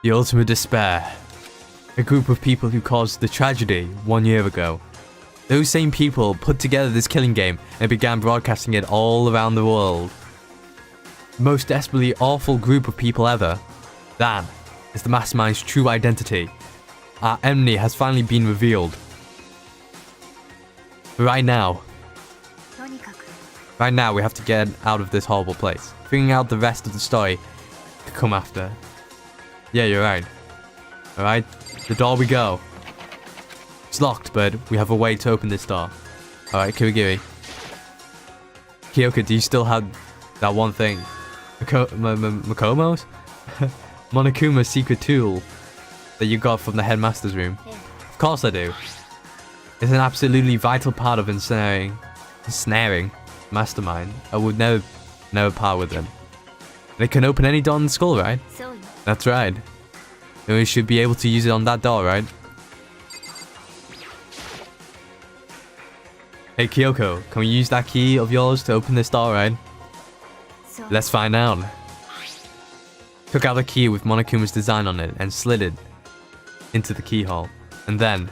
The ultimate despair. A group of people who caused the tragedy 1 year ago. Those same people put together this killing game and began broadcasting it all around the world. The most desperately awful group of people ever. That is the mastermind's true identity. Our enemy has finally been revealed. But right now we have to get out of this horrible place. Figuring out the rest of the story to come after. Yeah, you're right. Alright, the door we go. It's locked, but we have a way to open this door. Alright, Kirigiri. Kyoko, do you still have that one thing? Mokomo's? Monokuma's secret tool that you got from the headmaster's room. Yeah. Of course I do. It's an absolutely vital part of ensnaring mastermind. I would never part with them. And it can open any door in the school, right? So, That's right. And we should be able to use it on that door, right? Hey Kyoko, can we use that key of yours to open this door, right? so Let's find out. Took out the key with Monokuma's design on it and slid it into the keyhole. And then,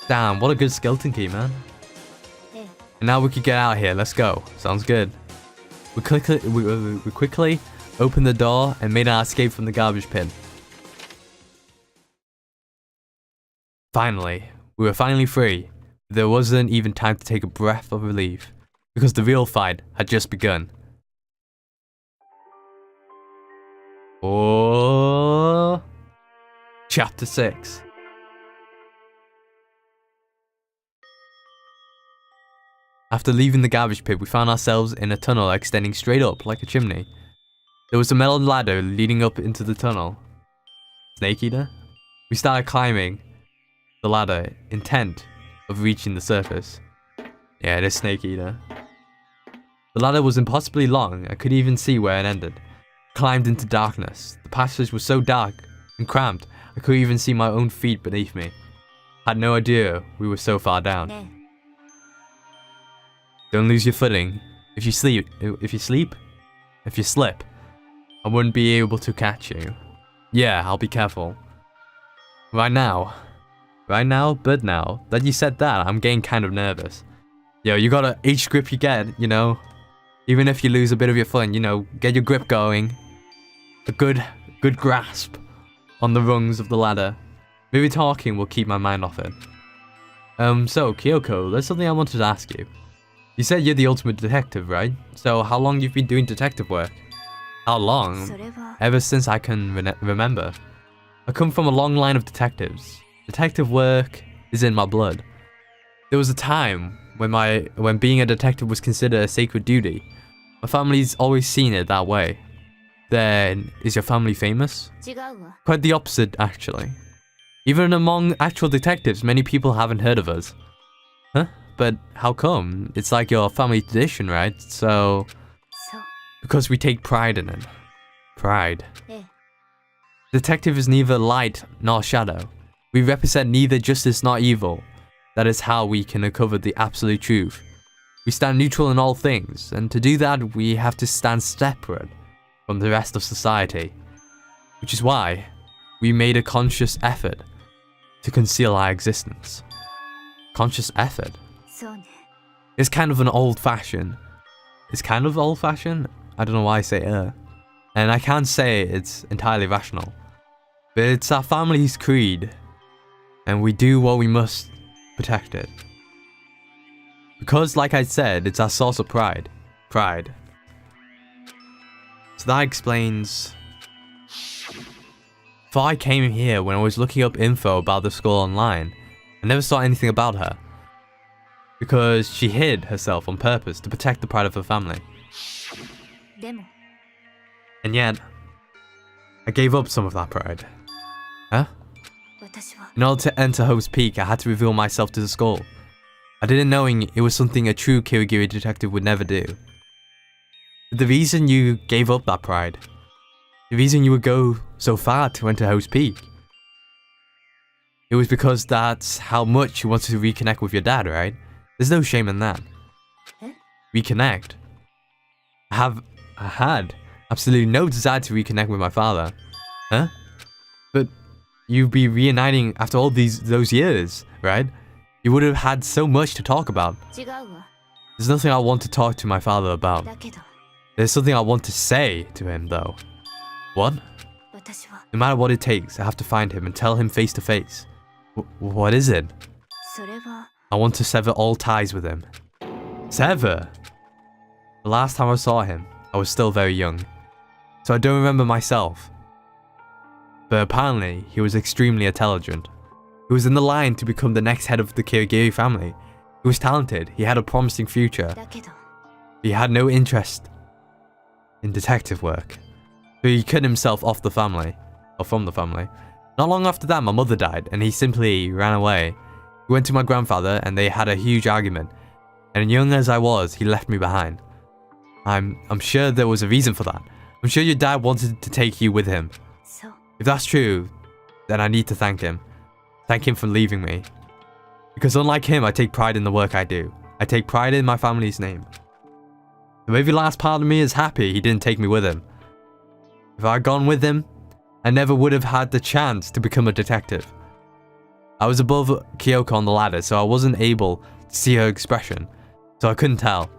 damn, what a good skeleton key, man. yeah. And now we can get out of here. Let's go. Sounds good. We quickly opened the door and made our escape from the garbage pit. Finally, we were finally free. There wasn't even time to take a breath of relief, because the real fight had just begun. Oh, Chapter 6. After leaving the garbage pit, we found ourselves in a tunnel extending straight up like a chimney. There was a metal ladder leading up into the tunnel. Snake Eater? We started climbing the ladder, intent of reaching the surface. Yeah, it is Snake Eater. The ladder was impossibly long. I could even see where it ended. Climbed into darkness. The passage was so dark and cramped, I couldn't even see my own feet beneath me. Had no idea we were so far down. Yeah. Don't lose your footing. If you slip, I wouldn't be able to catch you. Yeah, I'll be careful. Right now that you said that, I'm getting kind of nervous. Yo, you gotta, each grip you get, you know, even if you lose a bit of your footing, you know, get your grip going. A good grasp on the rungs of the ladder. Maybe talking will keep my mind off it. So, Kyoko, there's something I wanted to ask you. You said you're the ultimate detective, right? So, how long you've been doing detective work? How long? それは Ever since I can remember. I come from a long line of detectives. Detective work is in my blood. There was a time when being a detective was considered a sacred duty. My family's always seen it that way. Then, is your family famous? 違うわ Quite the opposite, actually. Even among actual detectives, many people haven't heard of us. Huh? But how come? It's like your family tradition, right? So, そう because we take pride in it. Pride. ええ Detective is neither light nor shadow. We represent neither justice nor evil. That is how we can uncover the absolute truth. We stand neutral in all things, and to do that we have to stand separate from the rest of society. Which is why we made a conscious effort to conceal our existence. Conscious effort? そうね It's kind of old-fashioned. I don't know why I say And I can't say it's entirely rational. But it's our family's creed. And we do what we must to protect it. Because, like I said, it's our source of pride. Pride. So that explains... Before I came here, when I was looking up info about the school online, I never saw anything about her. Because she hid herself on purpose to protect the pride of her family. でも And yet, I gave up some of that pride. Huh? 私は In order to enter Hope's Peak, I had to reveal myself to the school. I didn't knowing it was something a true Kirigiri detective would never do. But the reason you gave up that pride, the reason you would go so far to enter Hope's Peak, it was because that's how much you wanted to reconnect with your dad, right? There's no shame in that. Eh? Reconnect. I had absolutely no desire to reconnect with my father. Huh? But you'd be reuniting after all those years, right? You would have had so much to talk about. 違うわ。 There's nothing I want to talk to my father about. だけど、 There's something I want to say to him, though. What? 私は No matter what it takes, I have to find him and tell him face to face. What is it? それは I want to sever all ties with him. Sever? The last time I saw him, I was still very young, so I don't remember myself. But apparently, he was extremely intelligent. He was in the line to become the next head of the Kirigiri family. He was talented, he had a promising future. だけど、 He had no interest in detective work, so he cut himself off the family, or from the family. Not long after that, my mother died, and he simply ran away. He went to my grandfather, and they had a huge argument. And young as I was, he left me behind. I'm sure there was a reason for that. I'm sure your dad wanted to take you with him. そう。 If that's true, then I need to thank him. Thank him for leaving me. Because unlike him, I take pride in the work I do. I take pride in my family's name. The very last part of me is happy he didn't take me with him. If I had gone with him, I never would have had the chance to become a detective. I was above Kyoko on the ladder, so I wasn't able to see her expression. So I couldn't tell.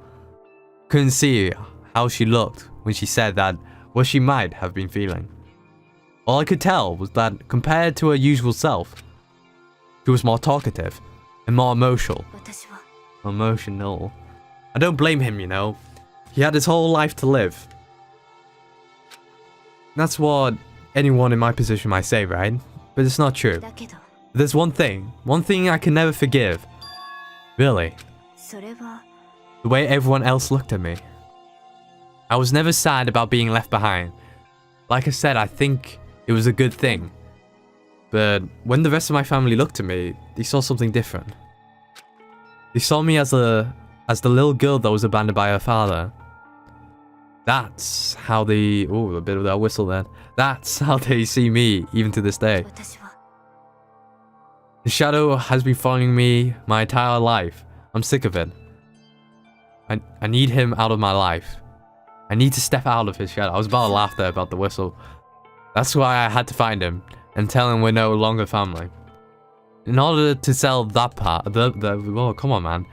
Couldn't see how she looked when she said that what she might have been feeling. All I could tell was that compared to her usual self, she was more talkative and more emotional. 私は Emotional. I don't blame him, you know. He had his whole life to live. That's what anyone in my position might say, right? But it's not true. だけど、 There's one thing I can never forgive. Really. それは The way everyone else looked at me. I was never sad about being left behind. Like I said, I think it was a good thing. But when the rest of my family looked at me, they saw something different. They saw me as the little girl that was abandoned by her father. That's how they... Ooh, a bit of that whistle there. That's how they see me, even to this day. 私は The shadow has been following me my entire life. I'm sick of it. I need him out of my life. I need to step out of his shadow. I was about to laugh there about the whistle. That's why I had to find him and tell him we're no longer family. In order to sell that part, oh, come on, man.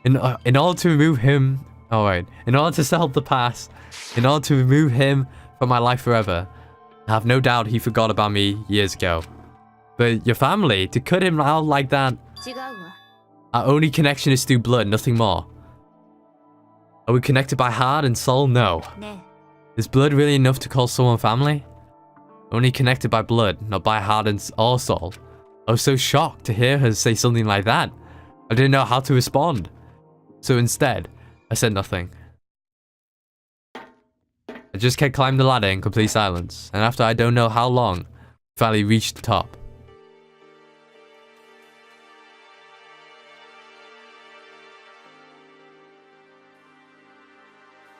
In order to remove him, oh wait, in order to sell the past, in order to remove him from my life forever, I have no doubt he forgot about me years ago. But your family, to cut him out like that, 違うわ。 our only connection is through blood, nothing more. Are we connected by heart and soul? No. ね Is blood really enough to call someone family? Only connected by blood, not by heart or soul. I was so shocked to hear her say something like that. I didn't know how to respond. So instead, I said nothing. I just kept climbing the ladder in complete silence, and after I don't know how long, finally reached the top.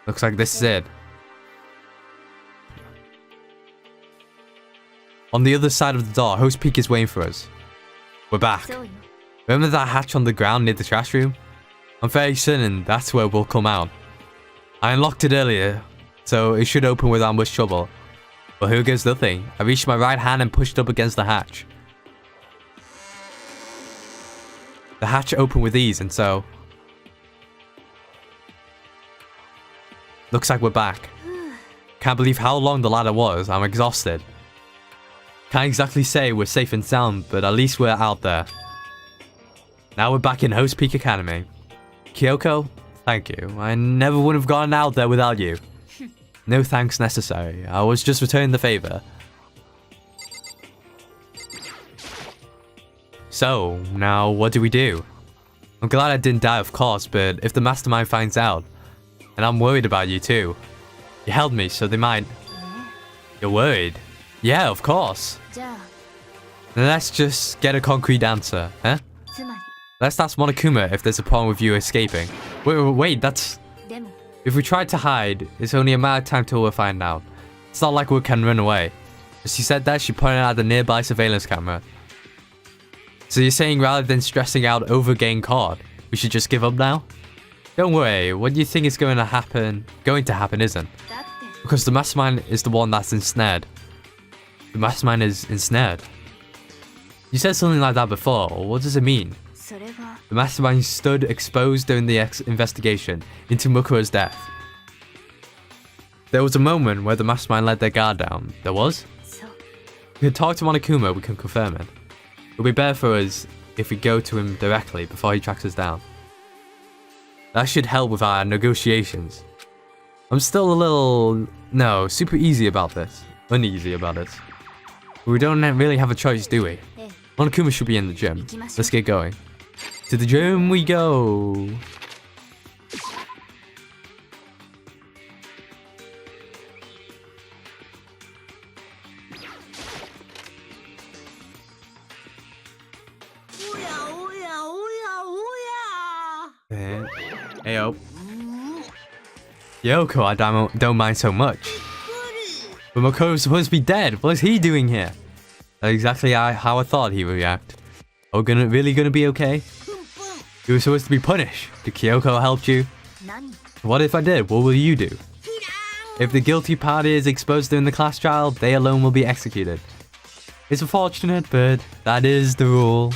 Looks like this is it. On the other side of the door, Host Peak is waiting for us. We're back. そうよ。 Remember that hatch on the ground near the trash room? I'm very certain that's where we'll come out. I unlocked it earlier, so it should open without much trouble. But here goes nothing. I reached my right hand and pushed up against the hatch. The hatch opened with ease, and so... Looks like we're back. Can't believe how long the ladder was. I'm exhausted. Can't exactly say we're safe and sound, but at least we're out there. Now we're back in Host Peak Academy. Kyoko, thank you. I never would have gone out there without you. No thanks necessary. I was just returning the favor. So, now what do we do? I'm glad I didn't die, of course, but if the mastermind finds out, and I'm worried about you too. You held me, so they might... ね You're worried? Yeah, of course. じゃあ、 Then let's just get a concrete answer, huh? つまり、 Let's ask Monokuma if there's a problem with you escaping. Wait, that's... でも、 If we try to hide, it's only a matter of time till we find out. It's not like we can run away. As she said that, she pointed at the nearby surveillance camera. So you're saying rather than stressing out over getting caught, we should just give up now? Don't worry, what you think is going to happen isn't. だって、 Because the mastermind is the one that's ensnared. The mastermind is ensnared. You said something like that before. What does it mean? それは The mastermind stood exposed during the investigation into Murkoro's death. There was a moment where the mastermind let their guard down. There was? そう We can talk to Monokuma, we can confirm it. It'll be better for us if we go to him directly before he tracks us down. That should help with our negotiations. I'm still a little... super easy about this. Uneasy about this. We don't really have a choice, do we? ええ Monokuma should be in the gym. Let's get going. To the gym we go. Heyo. Yoko, I don't mind so much. But Murkoro's supposed to be dead. What is he doing here? That's exactly how I thought he would react. Oh, really gonna be okay? You were supposed to be punished. Did Kyoko help you? 何 What if I did? What will you do? If the guilty party is exposed during the class trial, they alone will be executed. It's unfortunate, but that is the rule.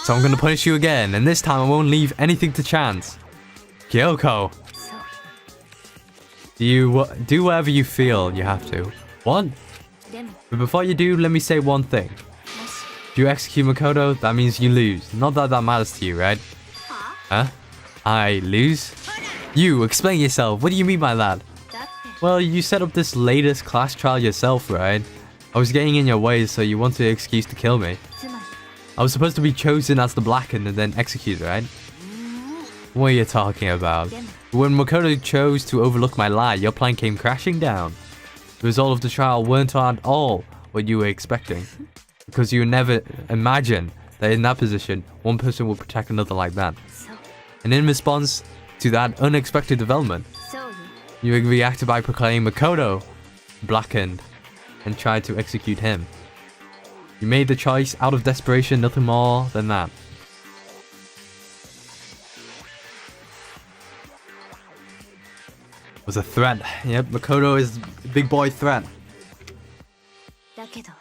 So I'm gonna punish you again, and this time I won't leave anything to chance. Kyoko, そう do whatever you feel you have to. What? でも But before you do, let me say one thing. もし If you execute Makoto, that means you lose. Not that that matters to you, right? は Huh? I lose? You, explain yourself. What do you mean by that? だって Well, you set up this latest class trial yourself, right? I was getting in your way, so you wanted an excuse to kill me. つまり I was supposed to be chosen as the blackened and then executed, right? What are you talking about? でも When Makoto chose to overlook my lie, your plan came crashing down. The result of the trial weren't at all what you were expecting. Because you never imagined that in that position, one person would protect another like that. そう And in response to that unexpected development, そうよ you reacted by proclaiming Makoto blackened and tried to execute him. You made the choice out of desperation, nothing more than that. Was a threat. Yep, Makoto is a big boy threat. だけど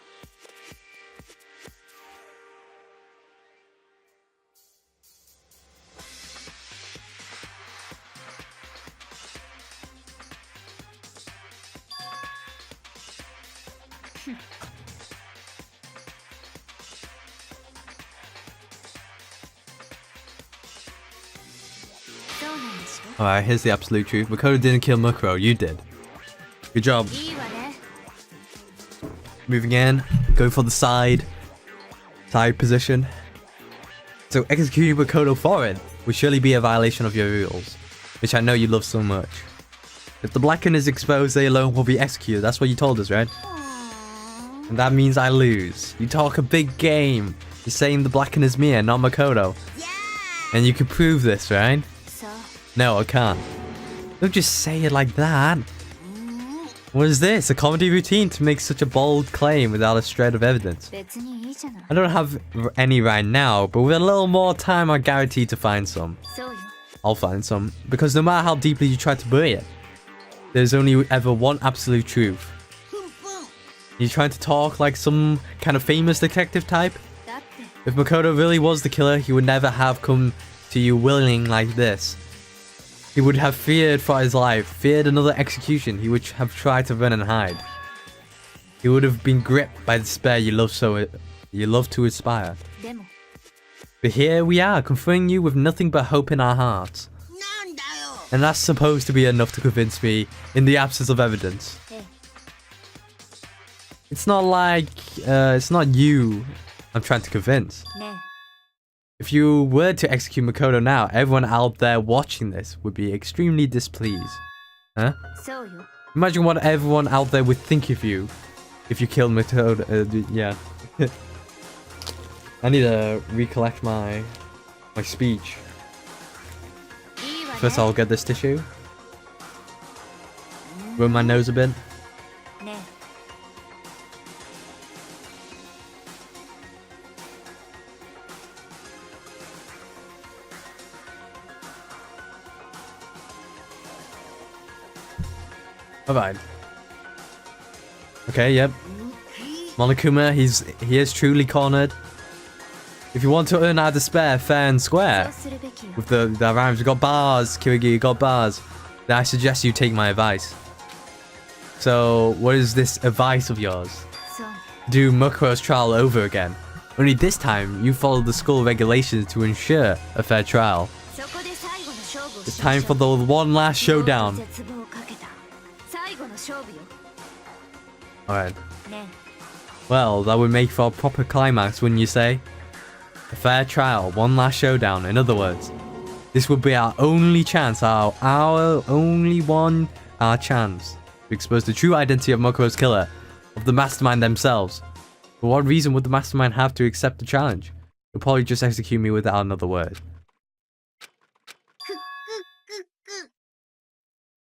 そうなんでしょ Alright, here's the absolute truth. Makoto didn't kill Murkoro, you did. Good job. いいわね Moving in, going for the side position. So executing Makoto for it would surely be a violation of your rules, which I know you love so much. If the blackened is exposed, they alone will be executed. That's what you told us, right? And that means I lose. You talk a big game. You're saying the blackened is me and not Makoto. And you can prove this, right? そう No, I can't. Don't just say it like that. What is this? A comedy routine to make such a bold claim without a shred of evidence? 別にいいじゃない I don't have any right now, but with a little more time, I'm guaranteed to find some. そうよ I'll find some. Because no matter how deeply you try to bury it, there's only ever one absolute truth. You're trying to talk like some kind of famous detective type? だって If Makoto really was the killer, he would never have come to you willing like this. He would have feared for his life, feared another execution. He would have tried to run and hide. He would have been gripped by despair you love to inspire. でも But here we are, confronting you with nothing but hope in our hearts. And that's supposed to be enough to convince me in the absence of evidence. ええ It's not like, it's not you I'm trying to convince. ね If you were to execute Makoto now, everyone out there watching this would be extremely displeased. Huh? えそうよ Imagine what everyone out there would think of you if you killed Makoto. Yeah. I need to recollect my speech. いいわね First, I'll get this tissue. Rub my nose a bit. ね Alright. Okay, yep. Monokuma, he is truly cornered. If you want to earn our despair fair and square, そうするべきよ with the rhymes, you got bars, Kirigiri, you got bars, then I suggest you take my advice. So, what is this advice of yours? そうね Do Murkoro's trial over again. Only this time, you follow the school regulations to ensure a fair trial. そこで最後の勝負を It's しまし time ょ for う the one last showdown. 絶望をかけた最後の勝負よ Alright. ね Well, that would make for a proper climax, wouldn't you say? A fair trial, one last showdown. In other words, this would be our only chance, our chance to expose the true identity of Murkoro's killer, of the mastermind themselves. For what reason would the mastermind have to accept the challenge? He'll probably just execute me without another word.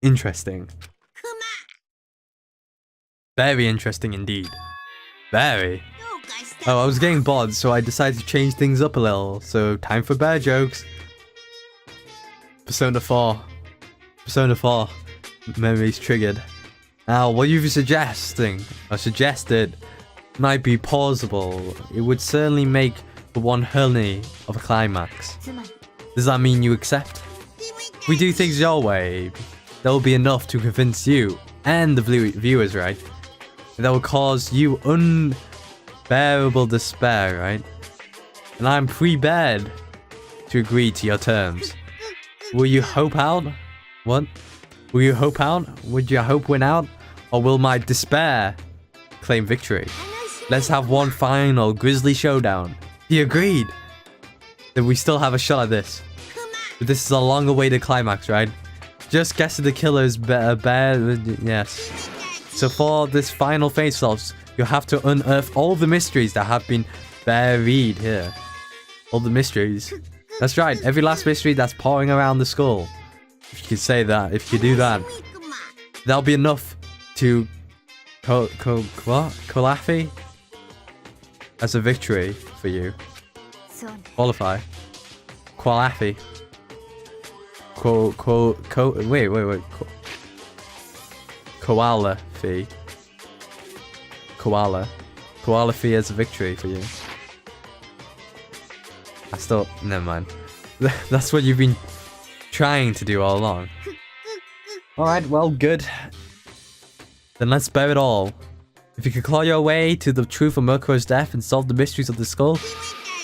Interesting. Very interesting indeed. Very. Oh, I was getting bored, so I decided to change things up a little. So, time for bear jokes. Persona 4. Persona 4. Memories triggered. Now, what you're suggesting, or suggested, might be plausible. It would certainly make the one honey of a climax. つまり Does that mean you accept? If we do things your way, that will be enough to convince you and the viewers, right? That will cause you unbearable despair, right? And I'm prepared to agree to your terms. Will you hope out? What? Will you hope out? Would your hope win out? Or will my despair claim victory? Let's have one final grisly showdown. He agreed. Then we still have a shot at this. But this is a long awaited climax, right? Just guessing the killer's yes. So for this final face-offs, you'll have to unearth all the mysteries that have been buried here. All the mysteries. That's right, every last mystery that's pouring around the school. If you could say that, if you do that, that'll be enough to qualify as a victory for you. そうね Qualify. Qualify. Wait. Koala fee. Koala fee as a victory for you. Never mind. That's what you've been trying to do all along. Alright, well, good. Then let's bear it all. If you can claw your way to the truth of Murkoro's death and solve the mysteries of the skull,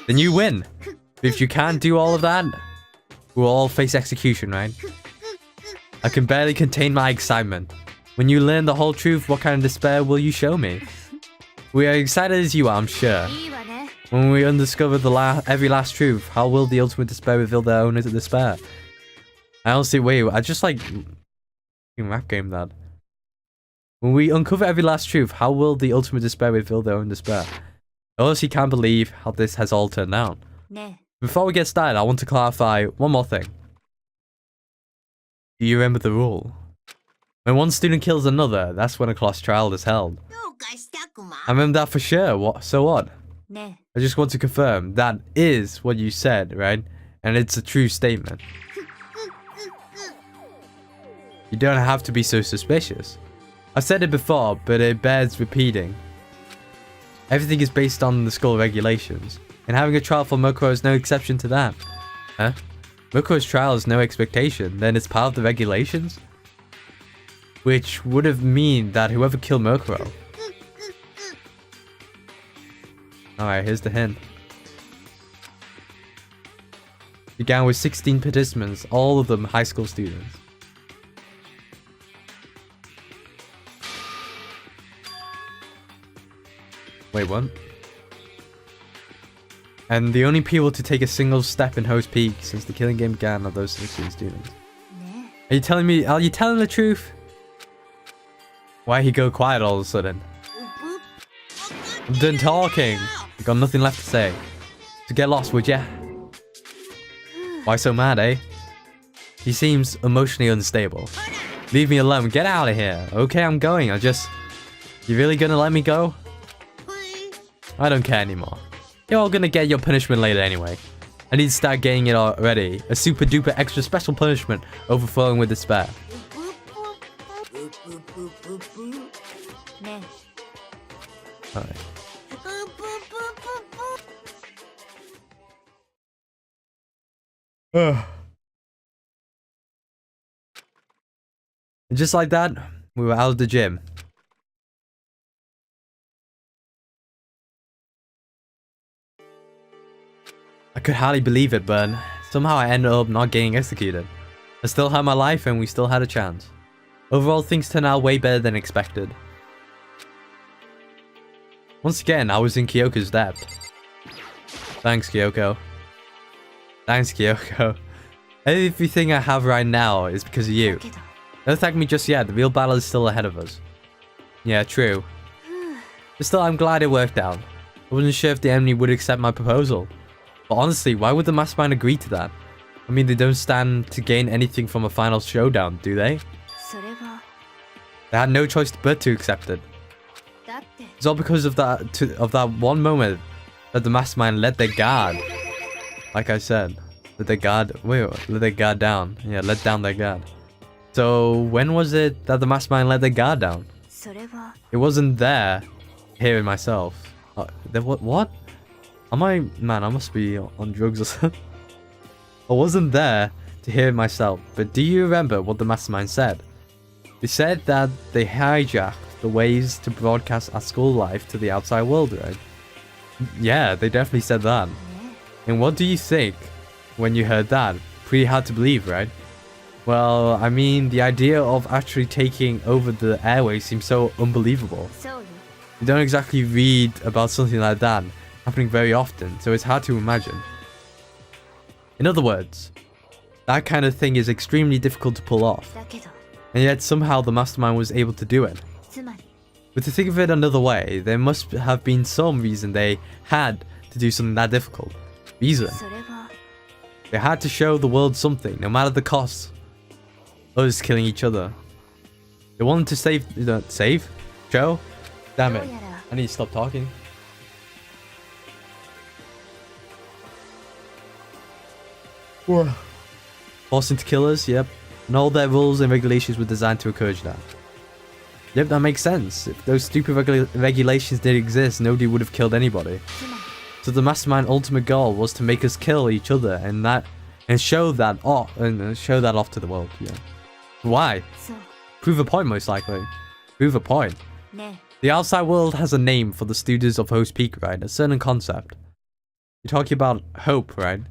then you win. But if you can't do all of that, we'll all face execution, right? I can barely contain my excitement. When you learn the whole truth, what kind of despair will you show me? We are excited as you are, I'm sure. いいわね When we undiscover every last truth, how will the ultimate despair reveal their own despair? I honestly, I just like rap game that. When we uncover every last truth, how will the ultimate despair reveal their own despair? I honestly can't believe how this has all turned out. ね Before we get started, I want to clarify one more thing. Do you remember the rule? When one student kills another, that's when a class trial is held. どうかしたくま I remember that for sure. What? So what? ね I just want to confirm that is what you said, right? And it's a true statement. You don't have to be so suspicious. I've said it before, but it bears repeating. Everything is based on the school regulations, and having a trial for Murkoro is no exception to that. Huh? Murkoro's trial is no expectation, then it's part of the regulations? Which would have mean that whoever killed Murkoro. Alright, here's the hint. Began with 16 participants, all of them high school students. Wait, what? And the only people to take a single step in Host Peak since the killing game began are those 16 students. ね Are you telling the truth? Why'd he go quiet all of a sudden? I'm done talking. I got nothing left to say. So get lost, would ya? Why so mad, eh? He seems emotionally unstable. Leave me alone. Get out of here. Okay, I'm going. You really gonna let me go? I don't care anymore. You're all gonna get your punishment later anyway. I need to start getting it already. A super duper extra special punishment overflowing with despair. ね ぷぷぷぷぷ Alright. And just like that, we were out of the gym. I could hardly believe it, but somehow I ended up not getting executed. I still had my life and we still had a chance. Overall, things turned out way better than expected. Once again, I was in Kyoko's debt. Thanks, Kyoko. Thanks, Kyoko. Everything I have right now is because of you. Don't thank me just yet, the real battle is still ahead of us. Yeah, true. But still, I'm glad it worked out. I wasn't sure if the enemy would accept my proposal. But honestly, why would the mastermind agree to that? I mean, they don't stand to gain anything from a final showdown, do they? They had no choice but to accept it. It's all because of that one moment that the mastermind let their guard. Like I said, let their guard down. Yeah, let down their guard. So when was it that the mastermind let their guard down? It wasn't there. Hearing myself. What? Am I... Man, I must be on drugs or something. I wasn't there to hear it myself, but do you remember what the mastermind said? They said that they hijacked the ways to broadcast our school life to the outside world, right? Yeah, they definitely said that. And what do you think when you heard that? Pretty hard to believe, right? Well, I mean, the idea of actually taking over the airways seems so unbelievable. You don't exactly read about something like that happening very often, so it's hard to imagine. In other words, that kind of thing is extremely difficult to pull off. And yet somehow the mastermind was able to do it. But to think of it another way, there must have been some reason they had to do something that difficult. Reason. They had to show the world something, no matter the cost. Us killing each other. They wanted to save? Show? Damn it. I need to stop talking. Forcing to kill us, yep. And all their rules and regulations were designed to encourage that. Yep, that makes sense. If those stupid regulations didn't exist, nobody would have killed anybody. So the mastermind ultimate goal was to make us kill each other and show that off to the world, yeah. Why? Prove a point, most likely. Prove a point. The outside world has a name for the students of Host Peak, right? A certain concept. You're talking about hope, right?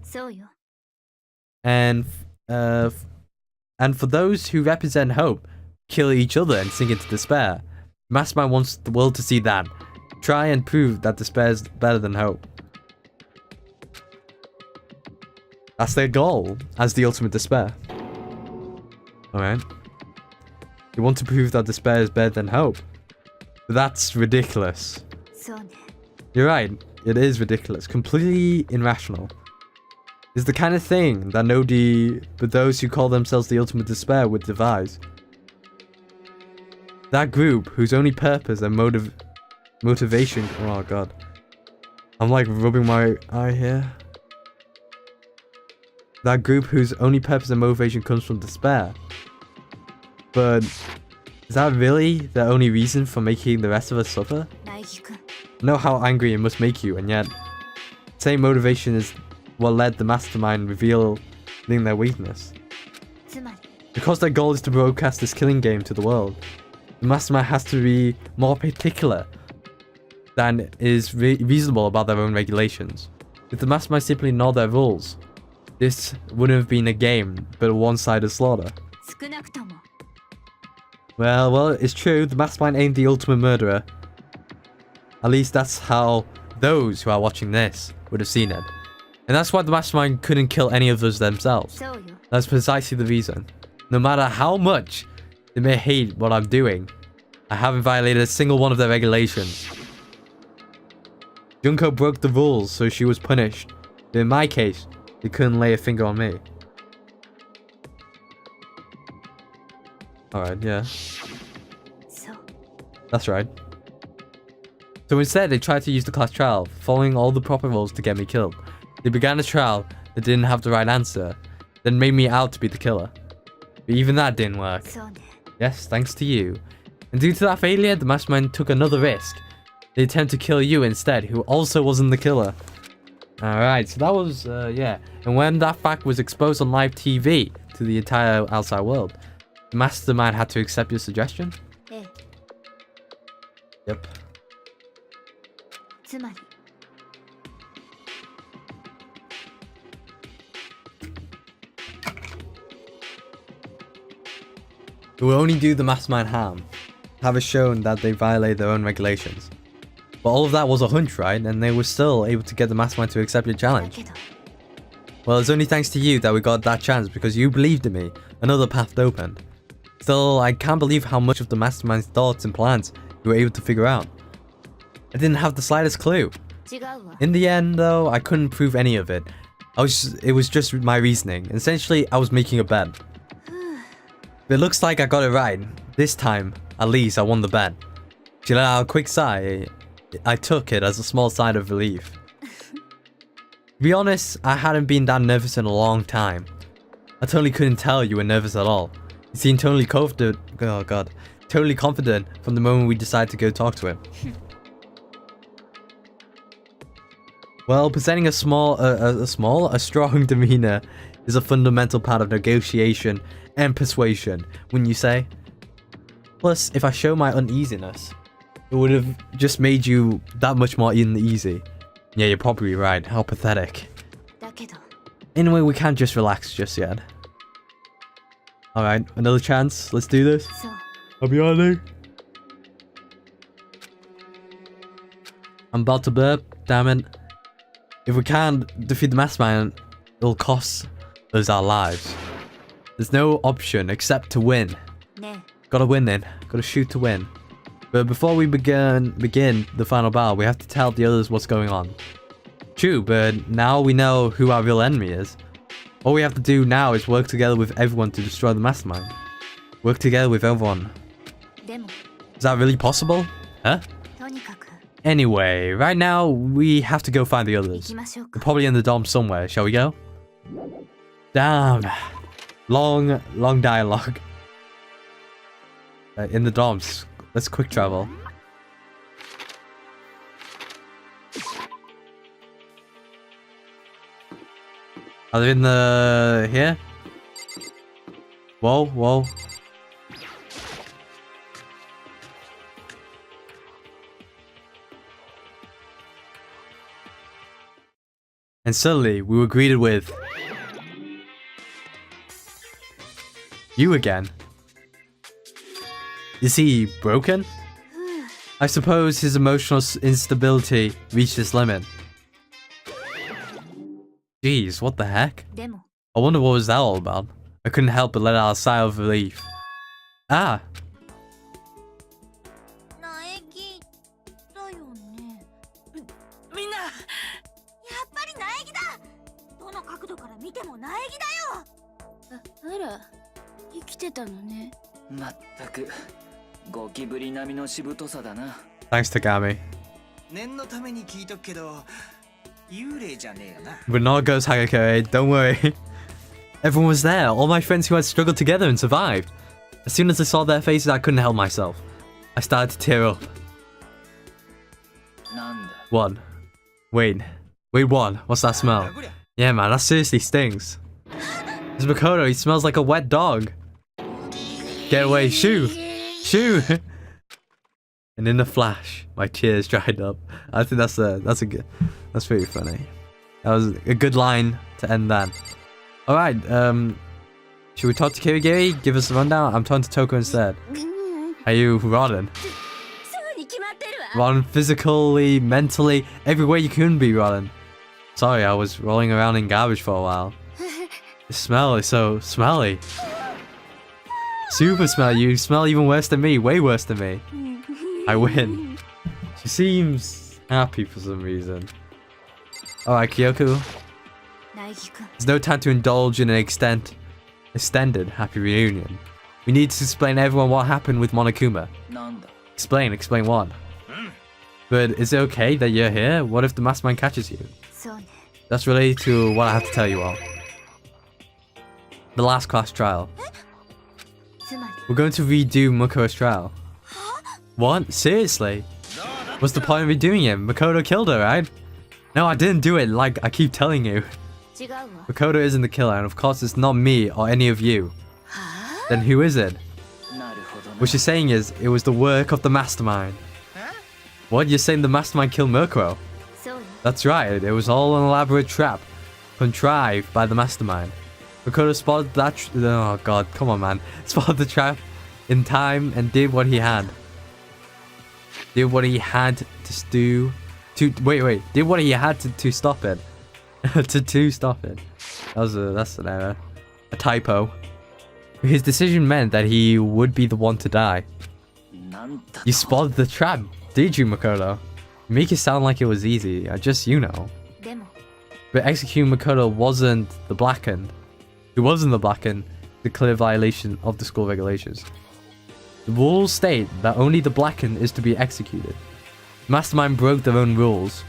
And for those who represent hope, kill each other and sink into despair. Mastermind wants the world to see that. Try and prove that despair is better than hope. That's their goal, as the ultimate despair. Alright. You want to prove that despair is better than hope. But that's ridiculous. You're right, it is ridiculous. Completely irrational. It's the kind of thing that nobody but those who call themselves the ultimate despair would devise. That group whose only purpose and motivation... Oh god. I'm like rubbing my eye here. That group whose only purpose and motivation comes from despair. But is that really the only reason for making the rest of us suffer? I know how angry it must make you, and yet the same motivation is what led the mastermind revealing their weakness. Because their goal is to broadcast this killing game to the world, the mastermind has to be more particular than is reasonable about their own regulations. If the mastermind simply ignored their rules, this wouldn't have been a game, but a one-sided slaughter. Well, it's true, the mastermind ain't the ultimate murderer. At least that's how those who are watching this would have seen it. And that's why the mastermind couldn't kill any of us themselves. That's precisely the reason. No matter how much they may hate what I'm doing, I haven't violated a single one of their regulations. Junko broke the rules, so she was punished. But in my case, they couldn't lay a finger on me. Alright, yeah. That's right. So instead, they tried to use the class trial, following all the proper rules to get me killed. They began a trial that didn't have the right answer, then made me out to be the killer. But even that didn't work. Yes, thanks to you. And due to that failure, the mastermind took another risk. They attempt to kill you instead, who also wasn't the killer. Alright, so that was, yeah. And when that fact was exposed on live TV to the entire outside world, the mastermind had to accept your suggestion? Yep. つまり It will only do the mastermind harm, have shown that they violate their own regulations. But all of that was a hunch, right? And they were still able to get the mastermind to accept your だ challenge. けど Well, it's only thanks to you that we got that chance because you believed in me. Another path opened. Still, I can't believe how much of the mastermind's thoughts and plans you were able to figure out. I didn't have the slightest clue. 違うわ In the end, though, I couldn't prove any of it. It was just my reasoning. Essentially, I was making a bet. It looks like I got it right. This time, at least, I won the bet. She let out a quick sigh. I took it as a small sign of relief. To be honest, I hadn't been that nervous in a long time. I totally couldn't tell you were nervous at all. You seemed totally confident. Oh god, totally confident from the moment we decided to go talk to him. Well, presenting a strong demeanor is a fundamental part of negotiation and persuasion, wouldn't you say? Plus, if I show my uneasiness, it would have just made you that much more uneasy. Yeah, you're probably right. How pathetic. だけど Anyway, we can't just relax just yet. Alright, another chance. Let's do this. そう I'll be honest. I'm about to burp. Damn it. If we can't defeat the mastermind, it'll cost us our lives. There's no option except to win. ね Gotta win then. Gotta shoot to win. But before we begin the final battle, we have to tell the others what's going on. True, but now we know who our real enemy is. All we have to do now is work together with everyone to destroy the mastermind. Work together with everyone. でも Is that really possible? Huh? とにかく Anyway, right now we have to go find the 行 others. きましょう They're か probably in the dome somewhere. Shall we go? Damn. Long dialogue. In the domes. Let's quick travel. Are they in the... here? Whoa, whoa. And suddenly, we were greeted with... you again. Is he broken? I suppose his emotional instability reached its limit. Jeez, what the heck? でも I wonder what was that all about. I couldn't help but let out a sigh of relief. Ah, 苗木だよねみんなやっぱり苗木だどの角度から見ても苗木だよあら生きてたのねまったくゴキブリ並みのしぶとさだな。 thanks Tagami. 念のために聞いとくけど幽霊じゃねえよな。 But not ghost Hagakure, don't worry. Everyone was there, all my friends who had struggled together and survived. As soon as I saw their faces, I couldn't help myself. I started to tear up. なんだ One. Wait, one. What's that なん smell? だこりゃ Yeah, man, that seriously stings. It's Murkoro, he smells like a wet dog. Get away, shoo! Shoo! And in a flash, my tears dried up. I think that's pretty funny. That was a good line to end that. Alright, should we talk to Kirigiri? Give us a rundown? I'm talking to Toko instead. Are you rotten? そうに決まってるわ Rotten physically, mentally, every way you can be rotten. Sorry, I was rolling around in garbage for a while. The smell is so smelly. Super smelly. You smell even worse than me. Way worse than me. I win. She seems happy for some reason. Alright, Kyoko. 苗木くん There's no time to indulge in an extended happy reunion. We need to explain to everyone what happened with Monokuma. なんだ Explain what? But is it okay that you're here? What if the mastermind catches you? そうね That's related to what I have to tell you all. The last class trial. つまり We're going to redo Murkoro's trial. What? Seriously? どうだ What's the point of me doing it? Makoto killed her, right? No, I didn't do it like I keep telling you. 違うわ Makoto isn't the killer, and of course it's not me or any of you. Then who is it? なるほどな What she's saying is, it was the work of the mastermind. What? You're saying the mastermind killed Murkoro? そうよ That's right, it was all an elaborate trap. Contrived by the mastermind. Makoto spotted that oh god, come on man. Spotted the trap in time and did what he had. Did what he had to do wait. Did what he had to stop it. to stop it. That's an error. A typo. His decision meant that he would be the one to die. なんだ You spotted the trap, did you, Makoto? You make it sound like it was easy, just you know. でも But executing Makoto wasn't the blackened. It wasn't the blackened, the clear violation of the school regulations. The rules state that only the blackened is to be executed. Mastermind broke their own rules,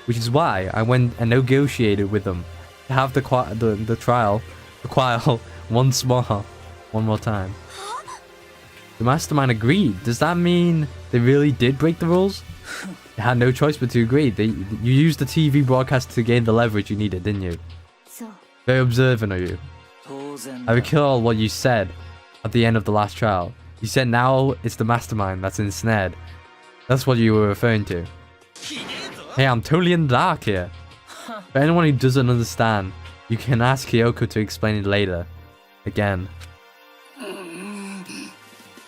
which is why I went and negotiated with them to have the trial once more, one more time. The mastermind agreed. Does that mean they really did break the rules? They had no choice but to agree. You used the TV broadcast to gain the leverage you needed, didn't you? そう Very observant of you. 当然 I だ recall what you said at the end of the last trial. You said now it's the mastermind that's ensnared. That's what you were referring to. Hey, I'm totally in the dark here. For anyone who doesn't understand, you can ask Kyoko to explain it later. Again.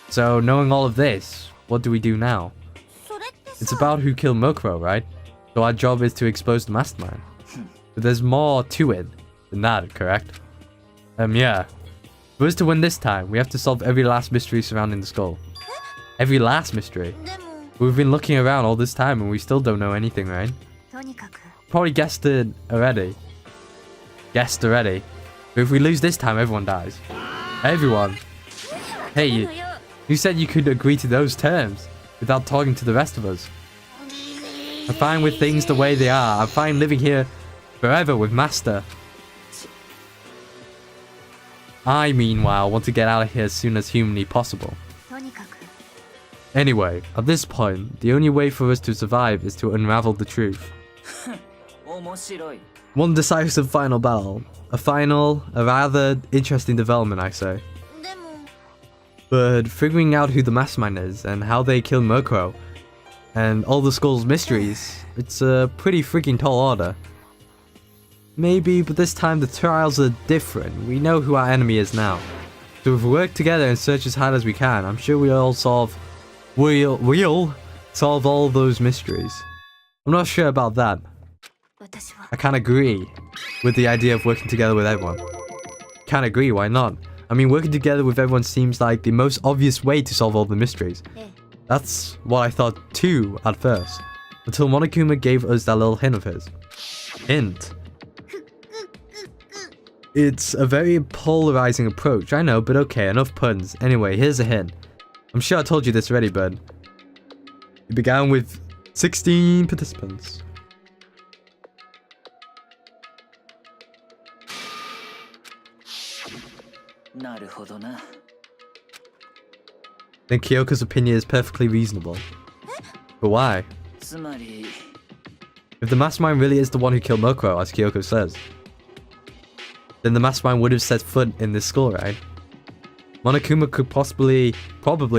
So, knowing all of this, what do we do now? それって It's さ about who killed Murkoro, right? So our job is to expose the mastermind. But there's more to it than that, correct? Yeah. For us to win this time, we have to solve every last mystery surrounding the skull. Every last mystery. でも We've been looking around all this time and we still don't know anything, right? とにかく Probably guessed it already. Guessed already. But if we lose this time, everyone dies. Everyone. Hey, のよ you said you could agree to those terms without talking to the rest of us. I'm fine with things the way they are. I'm fine living here forever with Master. I, meanwhile, want to get out of here as soon as humanly possible. とにかく Anyway, at this point, the only way for us to survive is to unravel the truth. 面白い One decisive final battle. A rather interesting development, I say. でも But figuring out who the mastermind is and how they killed Murkoro and all the school's mysteries, it's a pretty freaking tall order. Maybe, but this time the trials are different. We know who our enemy is now. So if we work together and search as hard as we can, I'm sure we'll solve all those mysteries. I'm not sure about that. 私は I can't agree with the idea of working together with everyone. Can't agree, why not? I mean, working together with everyone seems like the most obvious way to solve all the mysteries. ええ That's what I thought too at first. Until Monokuma gave us that little hint of his. Hint. It's a very polarizing approach, I know, but okay, enough puns. Anyway, here's a hint. I'm sure I told you this already, but it began with 16 participants. I Then Kyoko's opinion is perfectly reasonable. But why? つまり If the mastermind really is the one who killed Murkoro, as Kyoko says, then the mastermind would have set foot in this school, right? Monokuma could probably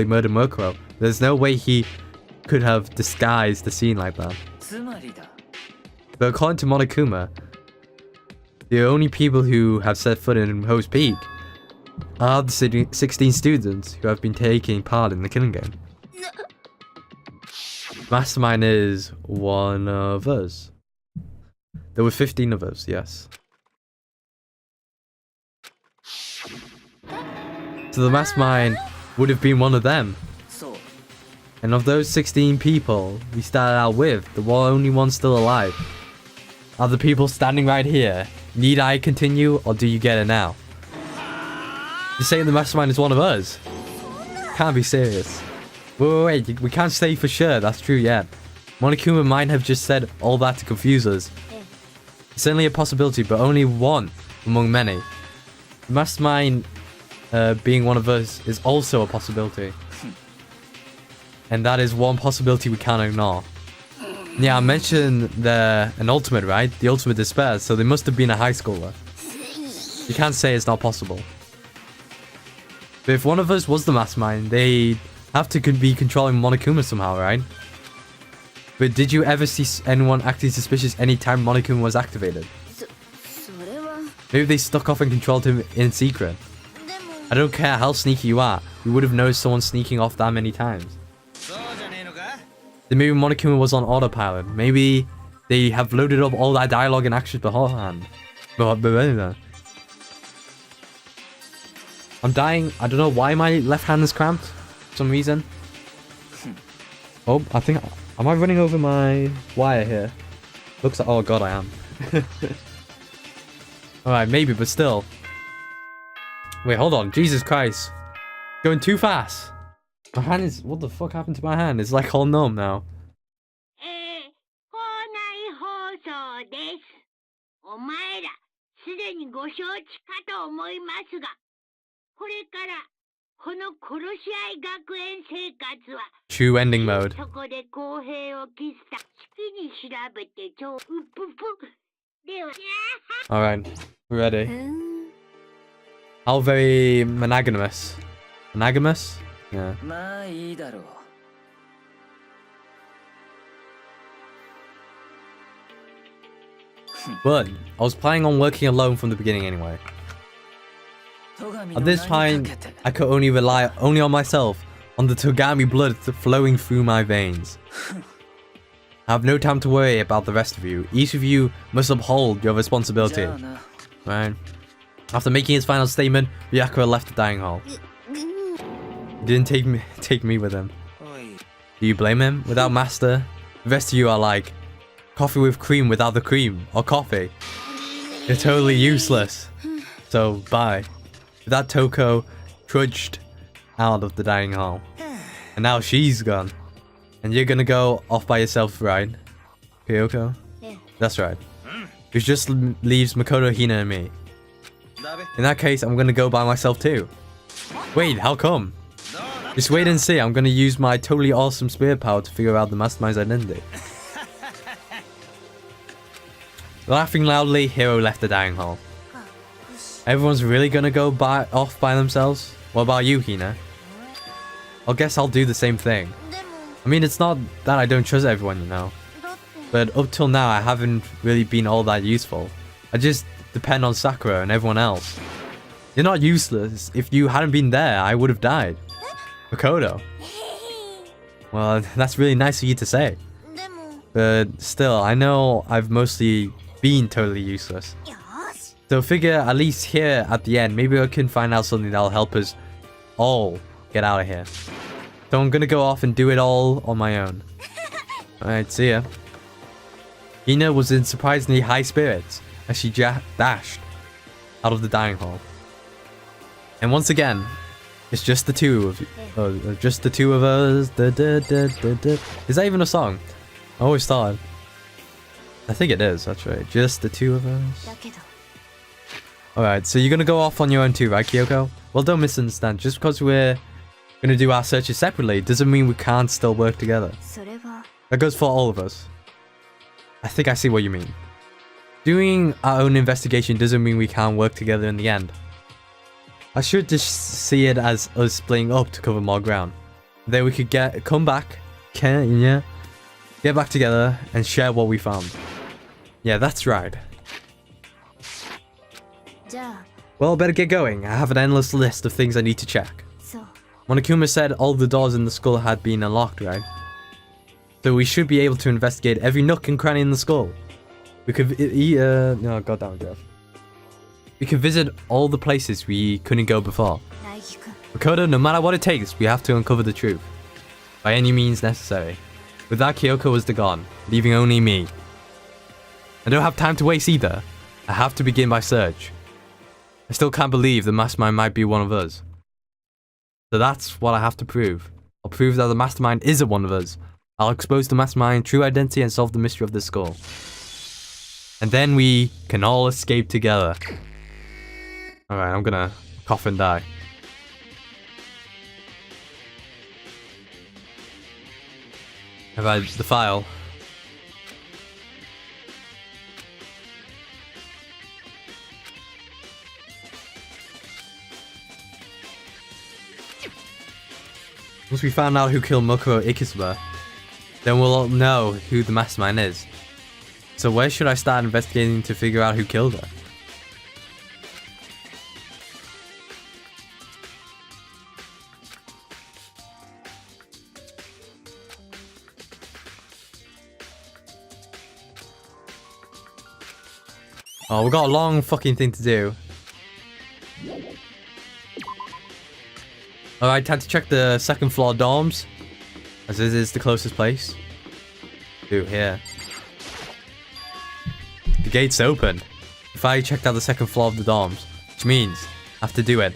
murder Murkoro. There's no way he could have disguised the scene like that. つまりだ But according to Monokuma, the only people who have set foot in Host Peak are the 16 students who have been taking part in the killing game. Mastermind is one of us. There were 15 of us, yes. So the mastermind would have been one of them. そう And of those 16 people we started out with, the only one still alive are the people standing right here. Need I continue, or do you get it now? You're saying the mastermind is one of us? Can't be serious. Wait, we can't say for sure that's true yet. Monokuma might have just said all that to confuse us. ええ It's certainly a possibility, but only one among many. The mastermind being one of us is also a possibility. And that is one possibility we can't ignore. Yeah, I mentioned an ultimate, right? The ultimate despair, so they must have been a high schooler. You can't say it's not possible. But if one of us was the mastermind, they have to be controlling Monokuma somehow, right? But did you ever see anyone acting suspicious anytime Monokuma was activated? Maybe they stuck off and controlled him in secret. I don't care how sneaky you are, you would have noticed someone sneaking off that many times. Then maybe Monokuma was on autopilot. Maybe they have loaded up all that dialogue and actions beforehand. I'm dying. I don't know why my left hand is cramped. For some reason. Oh, I think... Am I running over my wire here? Looks like... Oh god, I am. Alright, maybe, but still. Wait, hold on. Jesus Christ. Going too fast. My hand is... What the fuck happened to my hand? It's like all numb now. True ending mode. Alright, we're ready. How very monogamous. Monogamous? Yeah. But I was planning on working alone from the beginning anyway. At this point, I could only rely on myself, on the Togami blood flowing through my veins. I have no time to worry about the rest of you. Each of you must uphold your responsibility. Right. After making his final statement, Ryakura left the dining hall. He didn't take me with him. Do you blame him? Without Master, the rest of you are like coffee with cream without the cream, or coffee. You're totally useless. So, bye. With that, Toko trudged out of the dining hall. And now she's gone. And you're gonna go off by yourself, right? Kyoko? Yeah. That's right. Which just leaves Makoto, Hina, and me. In that case, I'm gonna go by myself too. Wait, how come? Just wait and see. I'm gonna use my totally awesome spirit power to figure out the mastermind's identity. Laughing loudly, Hiro left the dining hall. Everyone's really gonna go off by themselves? What about you, Hina? I guess I'll do the same thing. I mean, it's not that I don't trust everyone, you know. But up till now, I haven't really been all that useful. I just depend on Sakura and everyone else. You're not useless. If you hadn't been there, I would have died. Makoto. Well, that's really nice of you to say. But still, I know I've mostly been totally useless. So figure at least here at the end, maybe I can find out something that'll help us all get out of here. So I'm gonna go off and do it all on my own. Alright, see ya. Hina was in surprisingly high spirits as she dashed out of the dining hall. And once again, it's just the two of you. Just the two of us. Is that even a song? I always thought. I think it is, that's right. Just the two of us. Alright, so you're gonna go off on your own too, right, Kyoko? Well, don't misunderstand. Just because we're gonna do our searches separately doesn't mean we can't still work together. That goes for all of us. I think I see what you mean. Doing our own investigation doesn't mean we can't work together in the end. I should just see it as us splitting up to cover more ground. Then we could come back, get back together and share what we found. Yeah, that's right. Well, better get going. I have an endless list of things I need to check. Monokuma said all the doors in the skull had been unlocked, right? So we should be able to investigate every nook and cranny in the skull. We could no, goddamn Jeff. We could visit all the places we couldn't go before. Makoto, no matter what it takes, we have to uncover the truth. By any means necessary. With that, Kyoko was gone, leaving only me. I don't have time to waste either. I have to begin my search. I still can't believe the mastermind might be one of us. So that's what I have to prove. I'll prove that the mastermind isn't one of us. I'll expose the mastermind's true identity and solve the mystery of the skull. And then we can all escape together. Alright, I'm gonna cough and die. Have I the file? Once we found out who killed Murkoro Ikusaba, then we'll all know who the mastermind is. So where should I start investigating to figure out who killed her? Oh, we've got a long fucking thing to do. Alright, time to check the second floor dorms, as this is the closest place. Ooh, here. The gate's open. If I checked out the second floor of the dorms, which means I have to do it